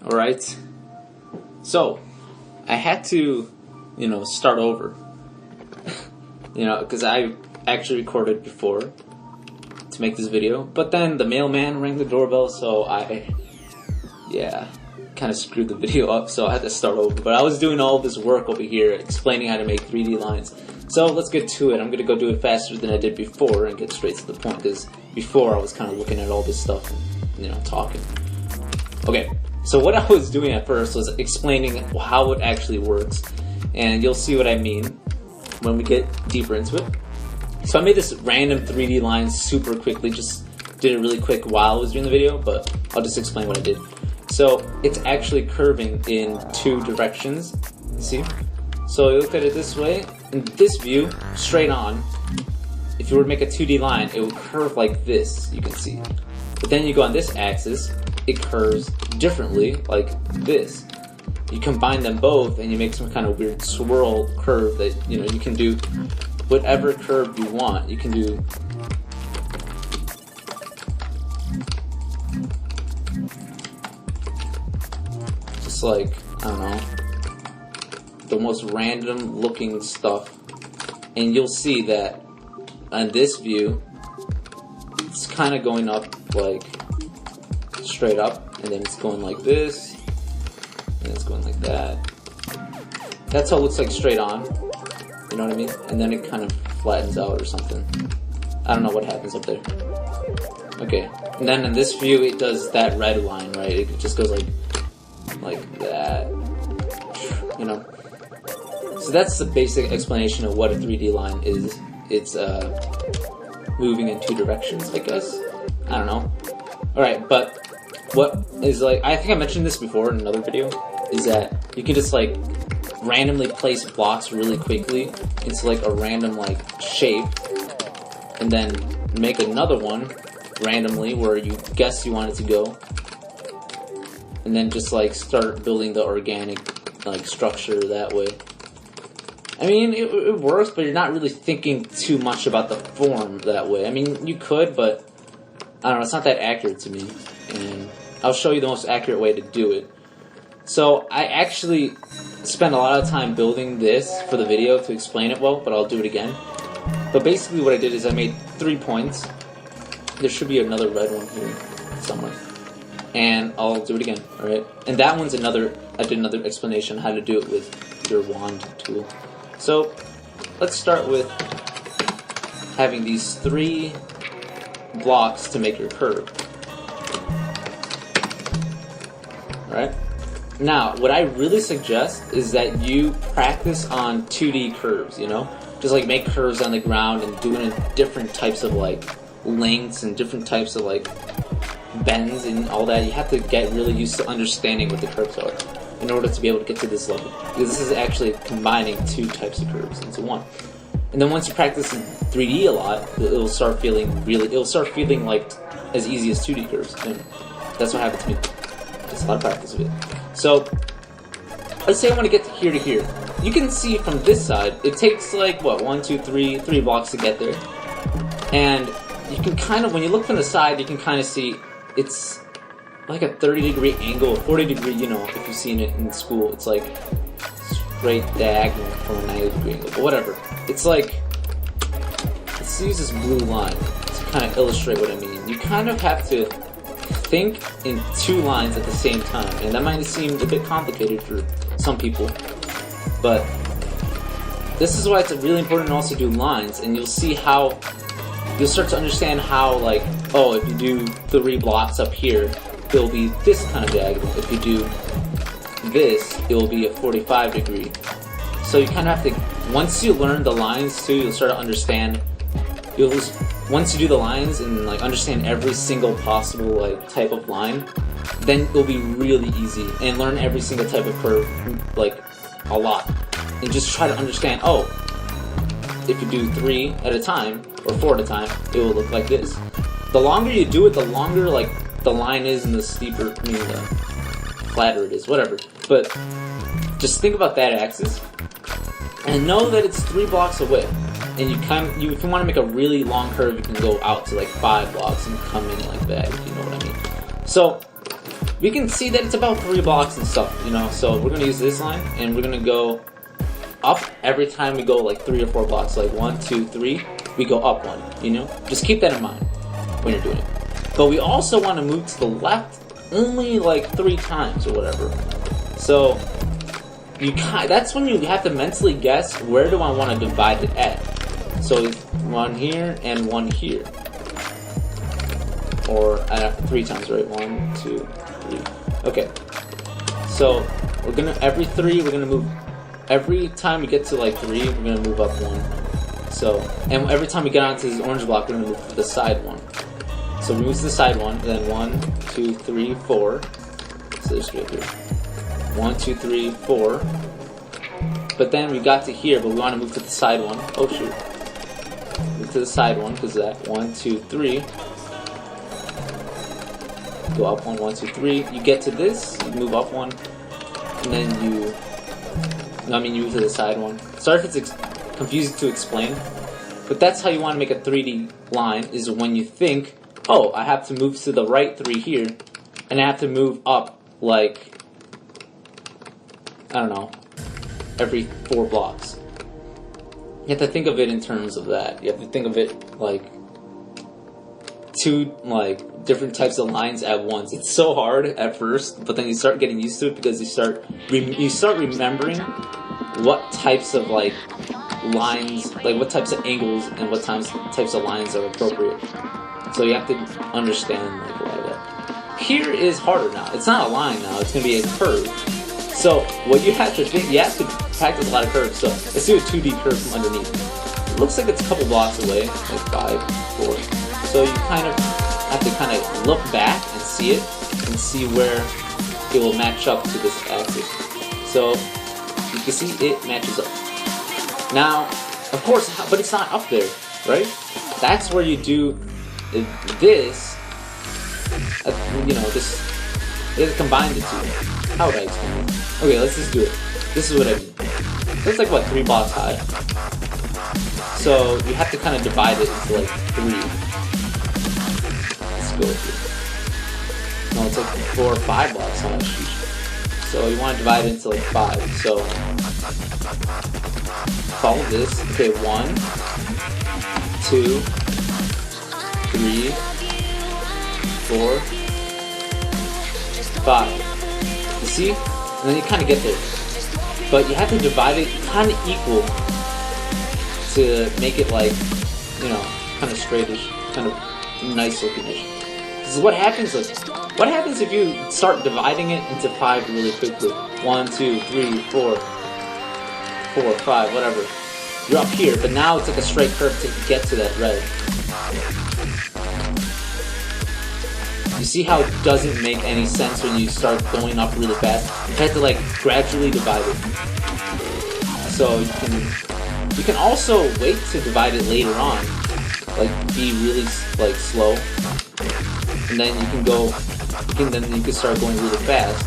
Alright, so I had to, start over, because I actually recorded before to make this video, but then the mailman rang the doorbell, so I kind of screwed the video up, so I had to start over. But I was doing all this work over here, explaining how to make 3D lines. So let's get to it. I'm going to go do it faster than I did before and get straight to the point, because before I was kind of looking at all this stuff and, talking. Okay, so what I was doing at first was explaining how it actually works, and you'll see what I mean when we get deeper into it. So I made this random 3D line super quickly, just did it really quick while I was doing the video, but I'll just explain what I did. So it's actually curving in 2 directions, you see? So you look at it this way, in this view, straight on, if you were to make a 2D line, it would curve like this, you can see. But then you go on this axis, it curves differently, like this. You combine them both and you make some kind of weird swirl curve that, you can do whatever curve you want. You can do just like, I don't know, the most random looking stuff. And you'll see that on this view, it's kind of going up like straight up, and then it's going like this, and it's going like that. That's how it looks like straight on, you know what I mean? And then it kind of flattens out or something. I don't know what happens up there. Okay, and then in this view it does that red line, right? It just goes like that, So that's the basic explanation of what a 3D line is. It's moving in 2 directions, I guess. I don't know. Alright, but what is I think I mentioned this before in another video, is that you can just randomly place blocks really quickly into a random shape, and then make another one randomly where you guess you want it to go, and then just start building the organic structure that way. I mean, it works, but you're not really thinking too much about the form that way. I mean, you could, but I don't know, it's not that accurate to me, and I'll show you the most accurate way to do it. So I actually spent a lot of time building this for the video to explain it well, but I'll do it again. But basically what I did is I made 3 points. There should be another red one here somewhere. And I'll do it again, alright? And that one's I did another explanation on how to do it with your wand tool. So let's start with having these 3 blocks to make your curve. Alright? Now, what I really suggest is that you practice on 2D curves, Just make curves on the ground and do it in different types of lengths and different types of bends and all that. You have to get really used to understanding what the curves are in order to be able to get to this level. Because this is actually combining 2 types of curves into one. And then once you practice in 3D a lot, it'll start feeling like as easy as 2D curves. And that's what happened to me. Just a lot of practice with it. So let's say I want to get to here. You can see from this side, it takes 1, 2, 3 blocks to get there. And you can when you look from the side, you can kind of see it's like a 30-degree angle, a 40-degree, if you've seen it in school, it's straight diagonal from a 90-degree angle, but whatever. It's let's use this blue line to kind of illustrate what I mean. You kind of have to think in 2 lines at the same time, and that might seem a bit complicated for some people, but this is why it's really important to also do lines, and you'll see how you'll start to understand how if you do 3 blocks up here, it'll be this kind of diagonal. If you do this, it will be a 45-degree. So you kind of have to, once you learn the lines too, you'll start to understand, once you do the lines and understand every single possible type of line, then it'll be really easy, and learn every single type of curve a lot. And just try to understand, if you do 3 at a time, or 4 at a time, it will look like this. The longer you do it, the longer the line is, and the steeper, the flatter it is, whatever. But just think about that axis, and know that it's 3 blocks away. And if you want to make a really long curve, you can go out to 5 blocks and come in like that, if you know what I mean. So we can see that it's about 3 blocks and stuff, you know. So we're gonna use this line, and we're gonna go up every time we go like 3 or 4 blocks. Like 1, 2, 3, we go up 1. You know, just keep that in mind when you're doing it. But we also want to move to the left only like 3 times or whatever. So that's when you have to mentally guess where do I want to divide it at. So 1 here and 1 here. Or 3 times, right? 1, 2, 3. Okay. So we're gonna every 3 we're gonna move. Every time we get to like 3, we're gonna move up 1. So and every time we get onto this orange block, we're gonna move to the side 1. So we move to the side 1, then 1, 2, 3, 4. So there's 3 up here. 1, 2, 3, 4. But then we got to here, but we want to move to the side 1. Oh shoot! Move to the side 1 because that 1, 2, 3. Go up 1, 1, 2, 3. You get to this, you move up 1, and then you move to the side 1. Sorry if it's confusing to explain, but that's how you want to make a 3D line, is when you think, oh, I have to move to the right 3 here, and I have to move up, like, I don't know, every 4 blocks. You have to think of it in terms of that. You have to think of it like 2 like different types of lines at once. It's so hard at first, but then you start getting used to it because you start remembering what types of like lines, like what types of angles and what types of lines are appropriate. So you have to understand like a lot of that. Here is harder now. It's not a line now. It's gonna be a curve. So what you have to think, you have to practice a lot of curves. So let's do a 2D curve from underneath. It looks like it's a couple blocks away, like 5, 4. So you kind of have to look back and see it, and see where it will match up to this axis. So you can see it matches up. Now, of course, but it's not up there, right? That's where you do this. You know, this. You have to combine the 2. How would I explain it? Okay, let's just do it. This is what I mean. That's like what, 3 blocks high. So you have to kind of divide it into like 3. Go here. No, it's like 4 or 5 blocks high. So you want to divide it into like 5. So follow this. Okay, 1, 2, 3, 4, 5. You see? And then you kind of get there. But you have to divide it kind of equal to make it like, you know, kind of straightish, kind of nice looking-ish. This is what happens if you start dividing it into 5 really quickly. 1, 2, 3, 4, 5, whatever. You're up here, but now it's like a straight curve to get to that red. You see how it doesn't make any sense when you start going up really fast? You have to like gradually divide it. So you can also wait to divide it later on, like be really like slow. And then you can start going really fast,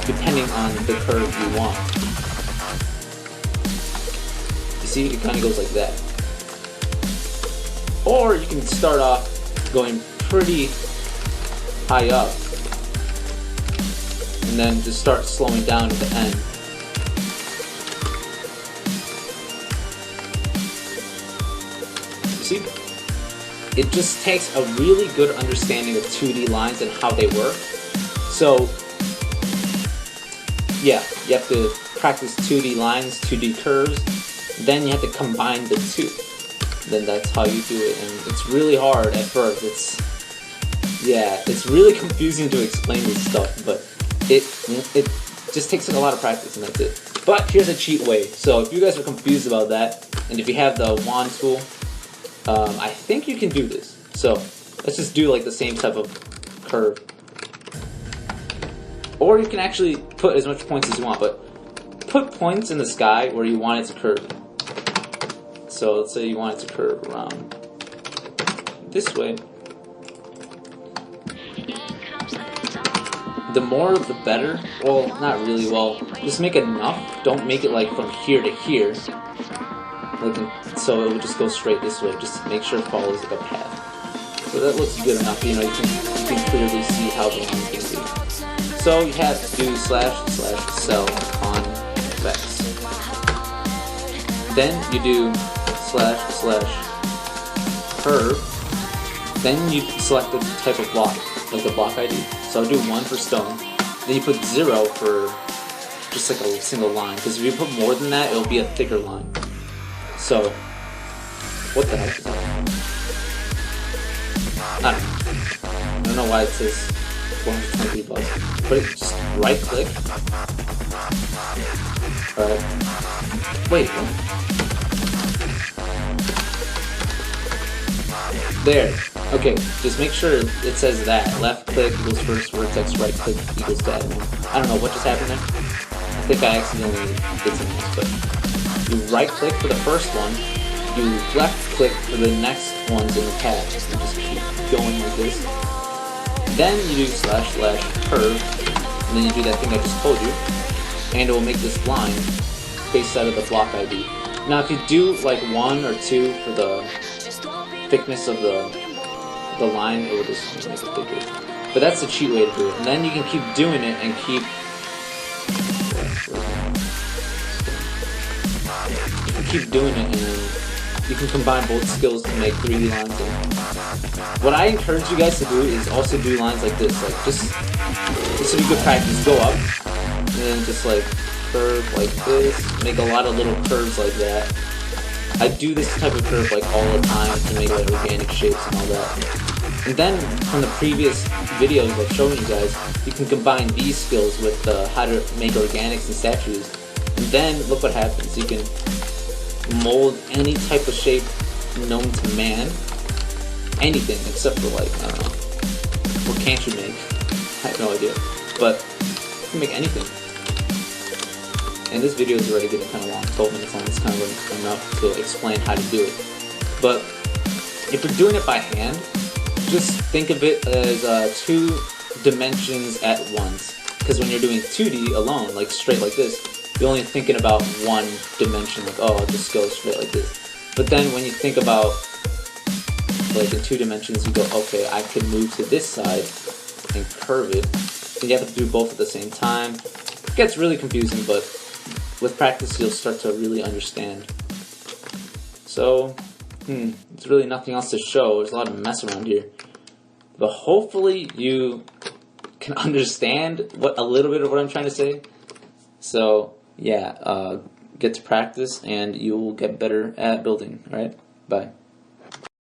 depending on the curve you want. You see, it kind of goes like that. Or you can start off going pretty high up, and then just start slowing down at the end. You see? It just takes a really good understanding of 2D lines and how they work. So, yeah, you have to practice 2D lines, 2D curves, then you have to combine the 2. Then that's how you do it, and it's really hard at first. It's really confusing to explain this stuff, but it just takes a lot of practice, and that's it. But here's a cheat way. So if you guys are confused about that, and if you have the wand tool, I think you can do this. So let's just do like the same type of curve. Or you can actually put as much points as you want, but put points in the sky where you want it to curve. So let's say you want it to curve around this way. The more the better. Well, not really. Well, just make it enough. Don't make it like from here to here. So it would just go straight this way. Just make sure it follows like a path. So that looks good enough. You know, you can clearly see how the line's going to be. So you have to do //cell on effects. Then you do //curve. Then you select the type of block, like the block ID. So I'll do 1 for stone. Then you put 0 for just like a single line. Because if you put more than that, it'll be a thicker line. So, what the heck is that? I don't know why it says 123 bucks. But it just right click. Alright. Wait. There. Okay, just make sure it says that. Left click equals first vertex, right click equals that. I don't know what just happened there. I think I accidentally did something else, but you right click for the first one, you left click for the next ones in the tab. And just keep going like this. Then you do //curve, and then you do that thing I just told you, and it will make this line based out of the block ID. Now if you do like 1 or 2 for the thickness of the line, it will just make it thicker. But that's the cheat way to do it. And then you can keep doing it and keep doing it, and you can combine both skills to make 3D lines. And what I encourage you guys to do is also do lines like this. Like just would be good practice. Go up and then just like curve like this. Make a lot of little curves like that. I do this type of curve like all the time to make like organic shapes and all that. And then from the previous videos I've shown you guys, you can combine these skills with how to make organics and statues. And then look what happens. You can mold any type of shape known to man. Anything except for like, I don't know. What can't you make? I have no idea. But you can make anything. And this video is already getting kind of long, 12 minutes long. It's kind of enough to explain how to do it. But if you're doing it by hand, just think of it as 2 dimensions at once. Because when you're doing 2D alone, like straight like this, you're only thinking about 1 dimension, like, oh, I'll just go straight like this. But then when you think about, like, in 2 dimensions, you go, okay, I can move to this side and curve it. And you have to do both at the same time. It gets really confusing, but with practice, you'll start to really understand. So, there's really nothing else to show. There's a lot of mess around here. But hopefully you can understand a little bit of what I'm trying to say. So, yeah, get to practice and you will get better at building, alright? Bye.